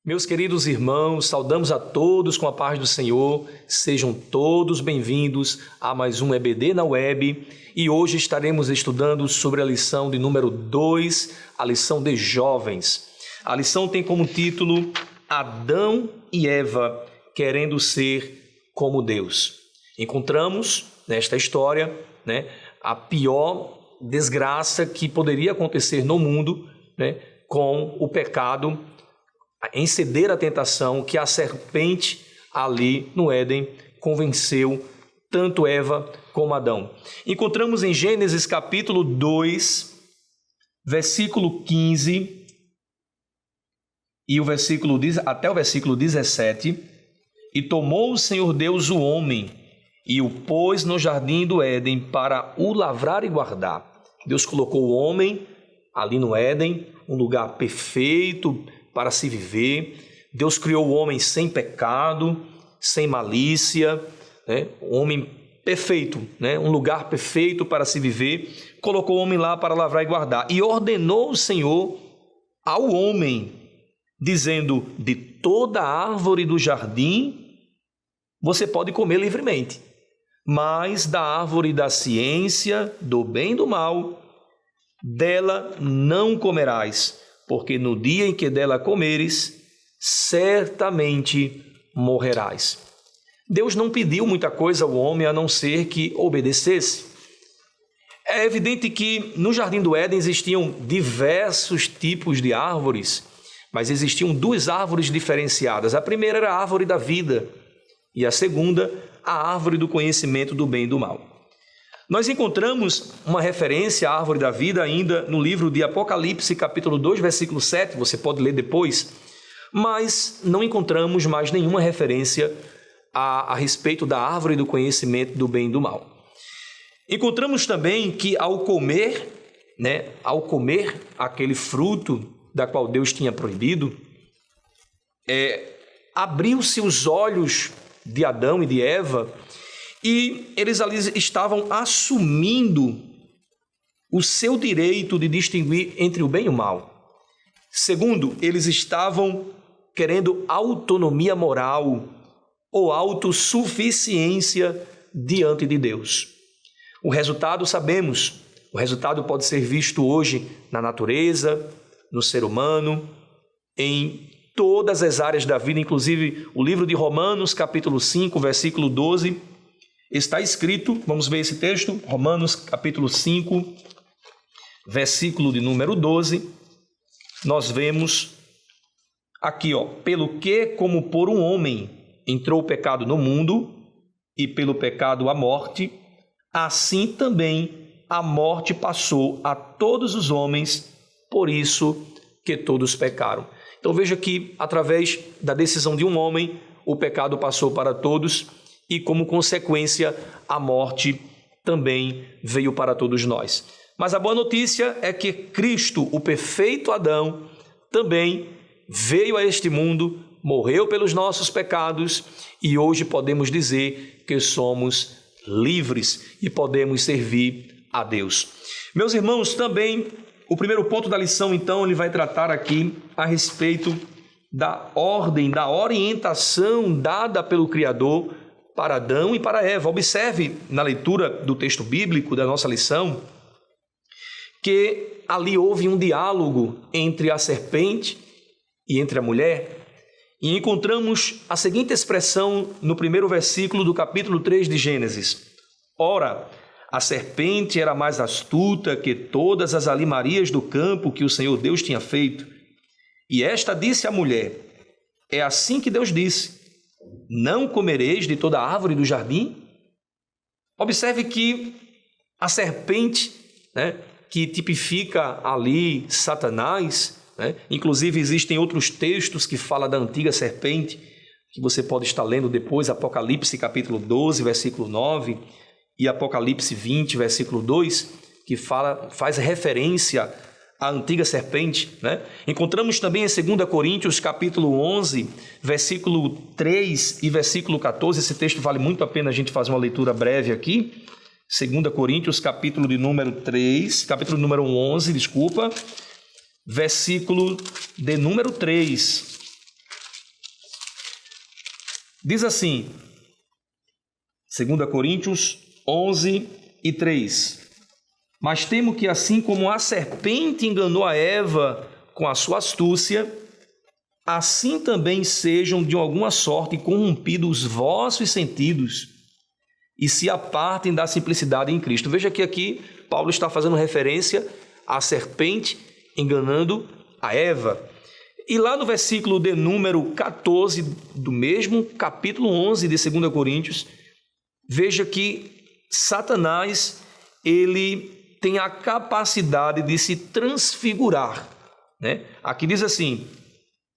Meus queridos irmãos, saudamos a todos com a paz do Senhor. Sejam todos bem-vindos a mais um EBD na Web. E hoje estaremos estudando sobre a lição de número 2, a lição de jovens. A lição tem como título Adão e Eva querendo ser como Deus. Encontramos nesta história, a pior desgraça que poderia acontecer no mundo, com o pecado, em ceder à tentação que a serpente ali no Éden convenceu tanto Eva como Adão. Encontramos em Gênesis capítulo 2, versículo 15 e até o versículo 17. E tomou o Senhor Deus o homem e o pôs no jardim do Éden para o lavrar e guardar. Deus colocou o homem ali no Éden, um lugar perfeito para se viver. Deus criou o homem sem pecado, sem malícia, um homem perfeito, um lugar perfeito para se viver. Colocou o homem lá para lavrar e guardar. E ordenou o Senhor ao homem, dizendo: de toda árvore do jardim você pode comer livremente, mas da árvore da ciência, do bem e do mal, dela não comerás, porque no dia em que dela comeres, certamente morrerás. Deus não pediu muita coisa ao homem a não ser que obedecesse. É evidente que no Jardim do Éden existiam diversos tipos de árvores, mas existiam duas árvores diferenciadas. A primeira era a árvore da vida e a segunda, a árvore do conhecimento do bem e do mal. Nós encontramos uma referência à árvore da vida ainda no livro de Apocalipse, capítulo 2, versículo 7, você pode ler depois, mas não encontramos mais nenhuma referência a respeito da árvore do conhecimento do bem e do mal. Encontramos também que ao comer aquele fruto da qual Deus tinha proibido, abriu-se os olhos de Adão e de Eva, e eles ali estavam assumindo o seu direito de distinguir entre o bem e o mal. Segundo, eles estavam querendo autonomia moral ou autossuficiência diante de Deus. O resultado sabemos, o resultado pode ser visto hoje na natureza, no ser humano, em todas as áreas da vida, inclusive o livro de Romanos, capítulo 5, versículo 12, está escrito, vamos ver esse texto, Romanos capítulo 5, versículo de número 12, nós vemos aqui, pelo que, como por um homem entrou o pecado no mundo, e pelo pecado a morte, assim também a morte passou a todos os homens, por isso que todos pecaram. Então veja que através da decisão de um homem, o pecado passou para todos, e como consequência, a morte também veio para todos nós. Mas a boa notícia é que Cristo, o perfeito Adão, também veio a este mundo, morreu pelos nossos pecados e hoje podemos dizer que somos livres e podemos servir a Deus. Meus irmãos, também o primeiro ponto da lição, então, ele vai tratar aqui a respeito da ordem, da orientação dada pelo Criador para Adão e para Eva. Observe na leitura do texto bíblico da nossa lição que ali houve um diálogo entre a serpente e entre a mulher, e encontramos a seguinte expressão no primeiro versículo do capítulo 3 de Gênesis: ora, a serpente era mais astuta que todas as alimarias do campo que o Senhor Deus tinha feito, e esta disse à mulher: é assim que Deus disse, não comereis de toda a árvore do jardim? Observe que a serpente, que tipifica ali Satanás, inclusive existem outros textos que falam da antiga serpente, que você pode estar lendo depois, Apocalipse capítulo 12, versículo 9, e Apocalipse 20, versículo 2, que faz referência à antiga serpente. Encontramos também em 2 Coríntios capítulo 11, versículo 3 e versículo 14, esse texto vale muito a pena a gente fazer uma leitura breve aqui. 2 Coríntios capítulo número 11, versículo de número 3. Diz assim, 2 Coríntios 11:3. Mas temo que assim como a serpente enganou a Eva com a sua astúcia, assim também sejam de alguma sorte corrompidos os vossos sentidos e se apartem da simplicidade em Cristo. Veja que aqui Paulo está fazendo referência à serpente enganando a Eva. E lá no versículo de número 14 do mesmo capítulo 11 de 2 Coríntios, veja que Satanás, ele tem a capacidade de se transfigurar, né? Aqui diz assim,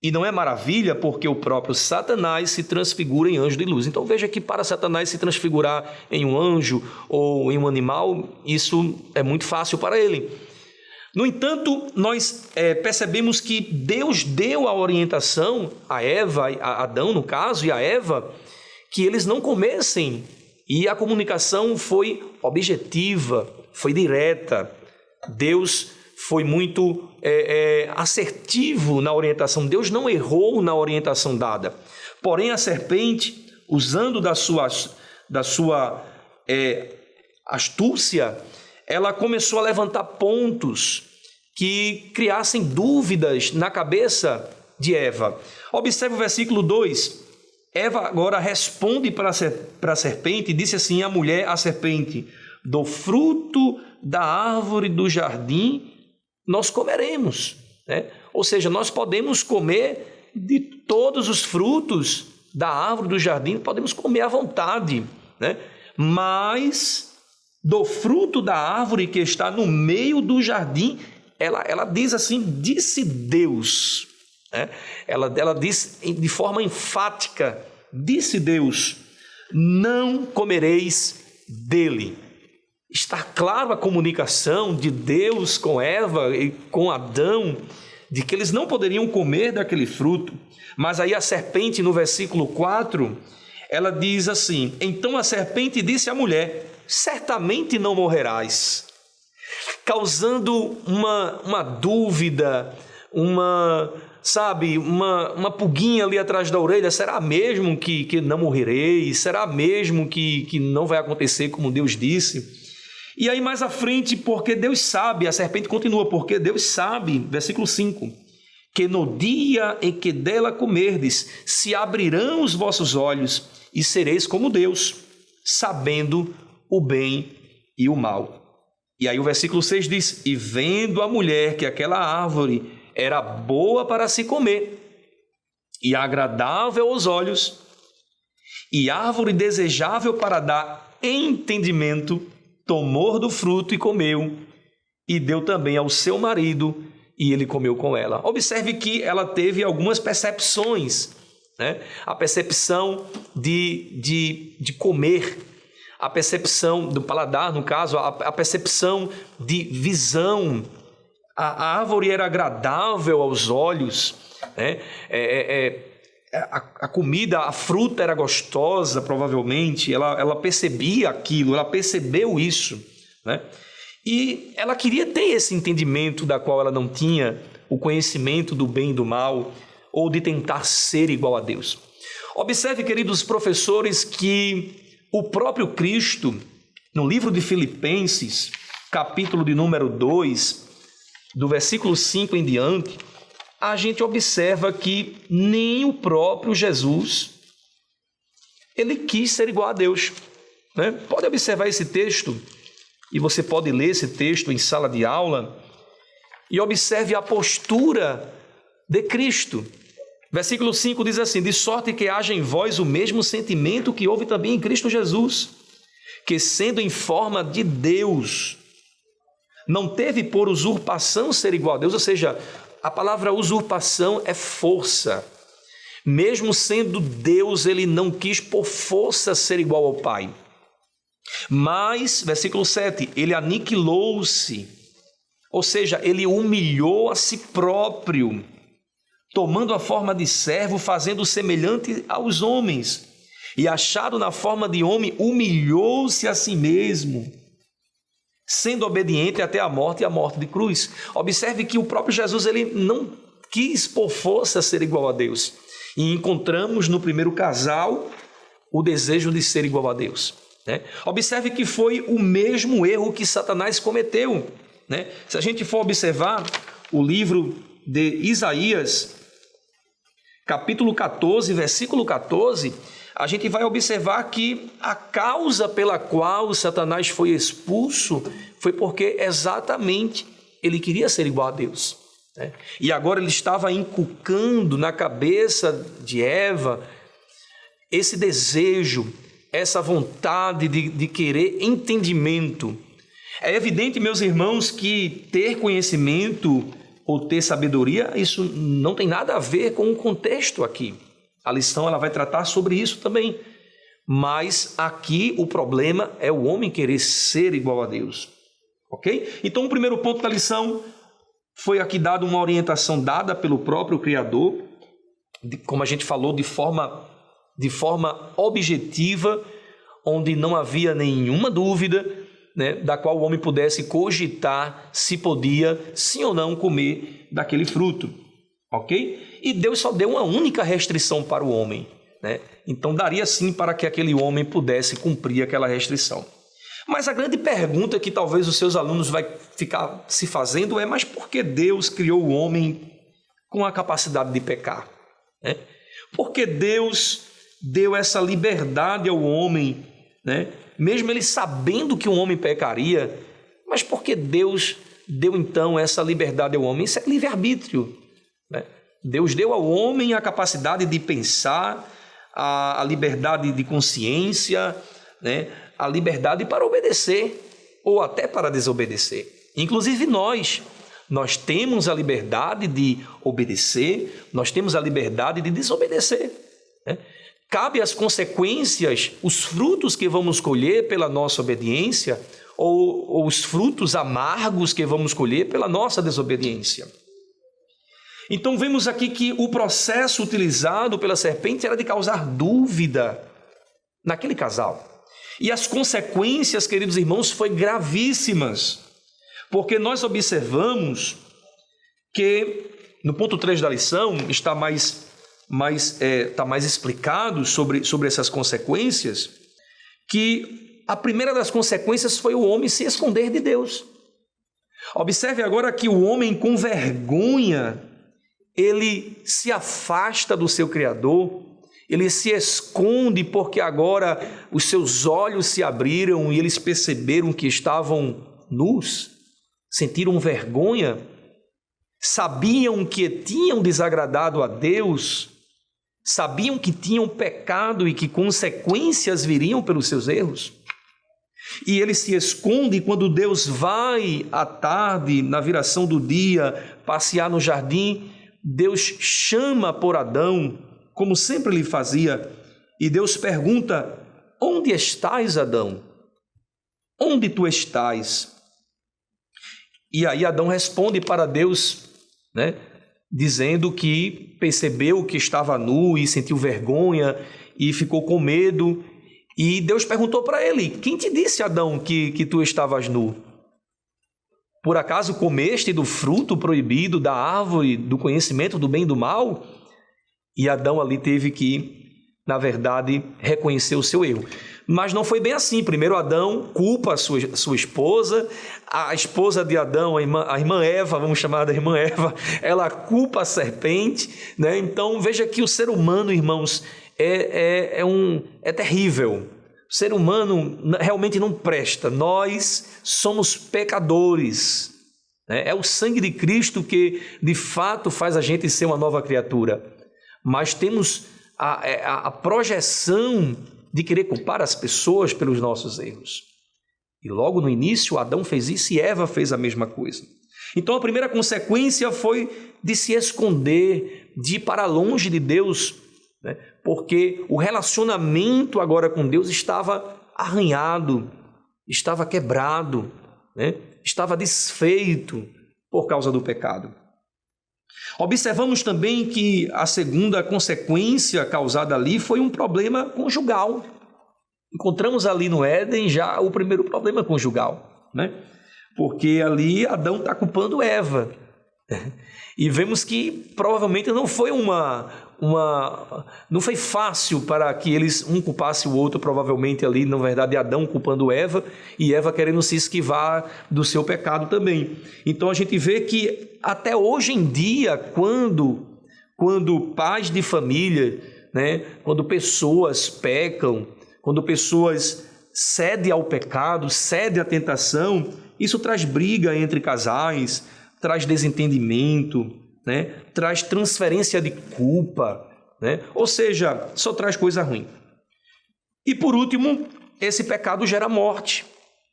e não é maravilha porque o próprio Satanás se transfigura em anjo de luz. Então veja que para Satanás se transfigurar em um anjo ou em um animal, isso é muito fácil para ele. No entanto, nós percebemos que Deus deu a orientação a Eva, a Adão no caso, e a Eva, que eles não comessem. E a comunicação foi objetiva, foi direta. Deus foi muito assertivo na orientação. Deus não errou na orientação dada. Porém, a serpente, usando da sua astúcia, ela começou a levantar pontos que criassem dúvidas na cabeça de Eva. Observe o versículo 2. Eva agora responde para a serpente e disse assim, a mulher à serpente, do fruto da árvore do jardim nós comeremos, né? Ou seja, nós podemos comer de todos os frutos da árvore do jardim, podemos comer à vontade, né? Mas do fruto da árvore que está no meio do jardim, ela diz assim, disse Deus, né? Ela diz de forma enfática, disse Deus, não comereis dele. Está claro a comunicação de Deus com Eva e com Adão, de que eles não poderiam comer daquele fruto. Mas aí a serpente, no versículo 4, ela diz assim, então a serpente disse à mulher, certamente não morrerás, causando uma dúvida, uma pulguinha ali atrás da orelha, será mesmo que não morrerei? Será mesmo que não vai acontecer como Deus disse? E aí mais à frente, porque Deus sabe, a serpente continua, porque Deus sabe, versículo 5, que no dia em que dela comerdes, se abrirão os vossos olhos e sereis como Deus, sabendo o bem e o mal. E aí o versículo 6 diz, e vendo a mulher que aquela árvore era boa para se comer, e agradável aos olhos, e árvore desejável para dar entendimento, tomou do fruto e comeu, e deu também ao seu marido, e ele comeu com ela. Observe que ela teve algumas percepções, né? A percepção de comer, a percepção do paladar, no caso, a percepção de visão. A árvore era agradável aos olhos, né? A comida, a fruta era gostosa, provavelmente, ela percebia aquilo, ela percebeu isso, né? E ela queria ter esse entendimento da qual ela não tinha, o conhecimento do bem e do mal, ou de tentar ser igual a Deus. Observe, queridos professores, que o próprio Cristo, no livro de Filipenses, capítulo de número 2, do versículo 5 em diante, a gente observa que nem o próprio Jesus, ele quis ser igual a Deus, né? Pode observar esse texto, e você pode ler esse texto em sala de aula, e observe a postura de Cristo. Versículo 5 diz assim, de sorte que haja em vós o mesmo sentimento que houve também em Cristo Jesus, que sendo em forma de Deus, não teve por usurpação ser igual a Deus, ou seja, a palavra usurpação é força. Mesmo sendo Deus, ele não quis por força ser igual ao Pai. Mas, versículo 7, ele aniquilou-se, ou seja, ele humilhou a si próprio, tomando a forma de servo, fazendo semelhante aos homens, e achado na forma de homem, humilhou-se a si mesmo, sendo obediente até a morte e a morte de cruz. Observe que o próprio Jesus, ele não quis por força ser igual a Deus. E encontramos no primeiro casal o desejo de ser igual a Deus, né? Observe que foi o mesmo erro que Satanás cometeu, né? Se a gente for observar o livro de Isaías, capítulo 14, versículo 14, a gente vai observar que a causa pela qual Satanás foi expulso foi porque exatamente ele queria ser igual a Deus, né? E agora ele estava inculcando na cabeça de Eva esse desejo, essa vontade de querer entendimento. É evidente, meus irmãos, que ter conhecimento ou ter sabedoria, isso não tem nada a ver com o contexto aqui. A lição ela vai tratar sobre isso também. Mas aqui o problema é o homem querer ser igual a Deus. Ok? Então o primeiro ponto da lição foi aqui dado uma orientação dada pelo próprio Criador, como a gente falou, de forma objetiva, onde não havia nenhuma dúvida, né, da qual o homem pudesse cogitar se podia, sim ou não, comer daquele fruto. Ok? E Deus só deu uma única restrição para o homem, né? Então daria sim para que aquele homem pudesse cumprir aquela restrição. Mas a grande pergunta que talvez os seus alunos vai ficar se fazendo é: mas por que Deus criou o homem com a capacidade de pecar, né? Por que Deus deu essa liberdade ao homem, né? Mesmo ele sabendo que o homem pecaria, mas por que Deus deu então essa liberdade ao homem? Isso é livre-arbítrio, né? Deus deu ao homem a capacidade de pensar, a liberdade de consciência, né? A liberdade para obedecer ou até para desobedecer. Inclusive nós temos a liberdade de obedecer, nós temos a liberdade de desobedecer, né? Cabe as consequências, os frutos que vamos colher pela nossa obediência ou os frutos amargos que vamos colher pela nossa desobediência. Então vemos aqui que o processo utilizado pela serpente era de causar dúvida naquele casal. E as consequências, queridos irmãos, foram gravíssimas, porque nós observamos que no ponto 3 da lição está mais explicado sobre essas consequências, que a primeira das consequências foi o homem se esconder de Deus. Observe agora que o homem com vergonha, ele se afasta do seu Criador, ele se esconde porque agora os seus olhos se abriram e eles perceberam que estavam nus, sentiram vergonha, sabiam que tinham desagradado a Deus, sabiam que tinham pecado e que consequências viriam pelos seus erros. E ele se esconde quando Deus vai à tarde, na viração do dia, passear no jardim. Deus chama por Adão, como sempre lhe fazia, e Deus pergunta: onde estás, Adão? Onde tu estás? E aí Adão responde para Deus, né, dizendo que percebeu que estava nu e sentiu vergonha e ficou com medo. E Deus perguntou para ele: quem te disse, Adão, que tu estavas nu? Por acaso comeste do fruto proibido da árvore do conhecimento do bem e do mal? E Adão ali teve que, na verdade, reconhecer o seu erro. Mas não foi bem assim. Primeiro Adão culpa a sua esposa, a esposa de Adão, a irmã Eva, vamos chamar da irmã Eva, ela culpa a serpente, né? Então veja que o ser humano, irmãos, é terrível. O ser humano realmente não presta. Nós somos pecadores, né? É o sangue de Cristo que de fato faz a gente ser uma nova criatura. Mas temos a projeção de querer culpar as pessoas pelos nossos erros. E logo no início Adão fez isso e Eva fez a mesma coisa. Então a primeira consequência foi de se esconder, de ir para longe de Deus, né? Porque o relacionamento agora com Deus estava arranhado, estava quebrado, né? Estava desfeito por causa do pecado. Observamos também que a segunda consequência causada ali foi um problema conjugal. Encontramos ali no Éden já o primeiro problema conjugal, né? Porque ali Adão está culpando Eva, E vemos que provavelmente não foi não foi fácil para que eles um culpasse o outro, provavelmente ali, na verdade, Adão culpando Eva e Eva querendo se esquivar do seu pecado também. Então a gente vê que até hoje em dia, quando pais de família, né, quando pessoas pecam, quando pessoas cedem ao pecado, cedem à tentação, isso traz briga entre casais, traz desentendimento, né? Traz transferência de culpa, né? Ou seja, só traz coisa ruim. E por último, esse pecado gera morte,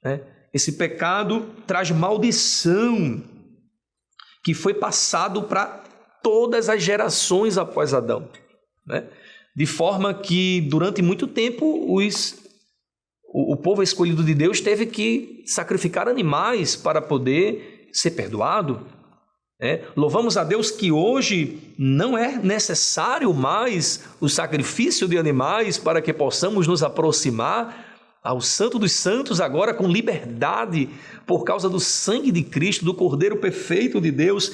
né? Esse pecado traz maldição que foi passado para todas as gerações após Adão, né? De forma que durante muito tempo o povo escolhido de Deus teve que sacrificar animais para poder ser perdoado. Louvamos a Deus que hoje não é necessário mais o sacrifício de animais para que possamos nos aproximar ao Santo dos Santos agora com liberdade por causa do sangue de Cristo, do Cordeiro perfeito de Deus,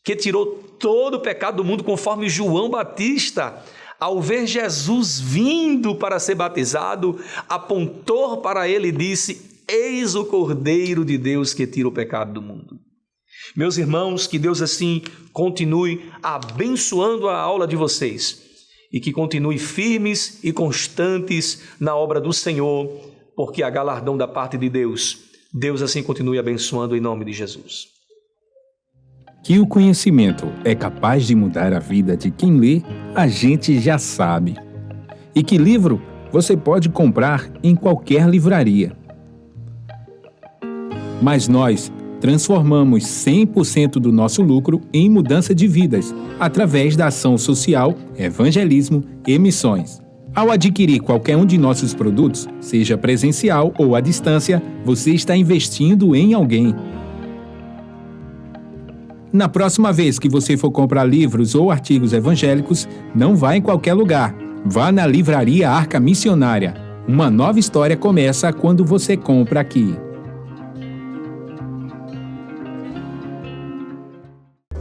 que tirou todo o pecado do mundo, conforme João Batista, ao ver Jesus vindo para ser batizado, apontou para ele e disse: eis o Cordeiro de Deus que tira o pecado do mundo. Meus irmãos, que Deus assim continue abençoando a aula de vocês e que continue firmes e constantes na obra do Senhor, porque há galardão da parte de Deus. Deus assim continue abençoando em nome de Jesus. Que o conhecimento é capaz de mudar a vida de quem lê, a gente já sabe. E que livro você pode comprar em qualquer livraria. Mas nós transformamos 100% do nosso lucro em mudança de vidas, através da ação social, evangelismo e missões. Ao adquirir qualquer um de nossos produtos, seja presencial ou à distância, você está investindo em alguém. Na próxima vez que você for comprar livros ou artigos evangélicos, não vá em qualquer lugar. Vá na Livraria Arca Missionária. Uma nova história começa quando você compra aqui.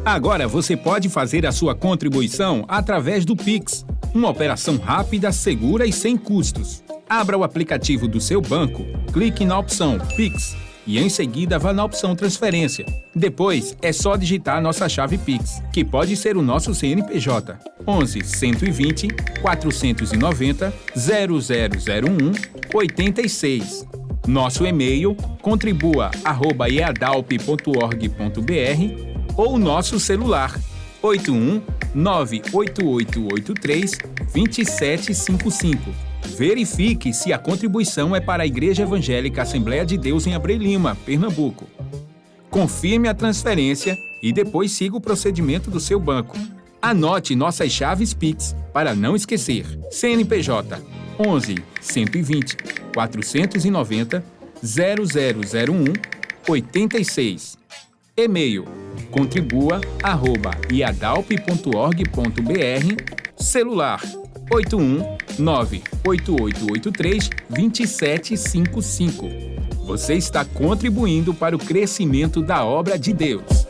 Agora você pode fazer a sua contribuição através do Pix, uma operação rápida, segura e sem custos. Abra o aplicativo do seu banco, clique na opção Pix e em seguida vá na opção Transferência. Depois é só digitar nossa chave Pix, que pode ser o nosso CNPJ 11 120 490 0001 86. Nosso e-mail contribua@eadalp.org.br ou nosso celular 81 98883 2755. Verifique se a contribuição é para a Igreja Evangélica Assembleia de Deus em Abreu Lima, Pernambuco. Confirme a transferência e depois siga o procedimento do seu banco. Anote nossas chaves Pix para não esquecer. CNPJ 11 120 490 0001 86. E-mail contribua@iadalp.org.br. Celular 81 98883 2755. Você está contribuindo para o crescimento da obra de Deus.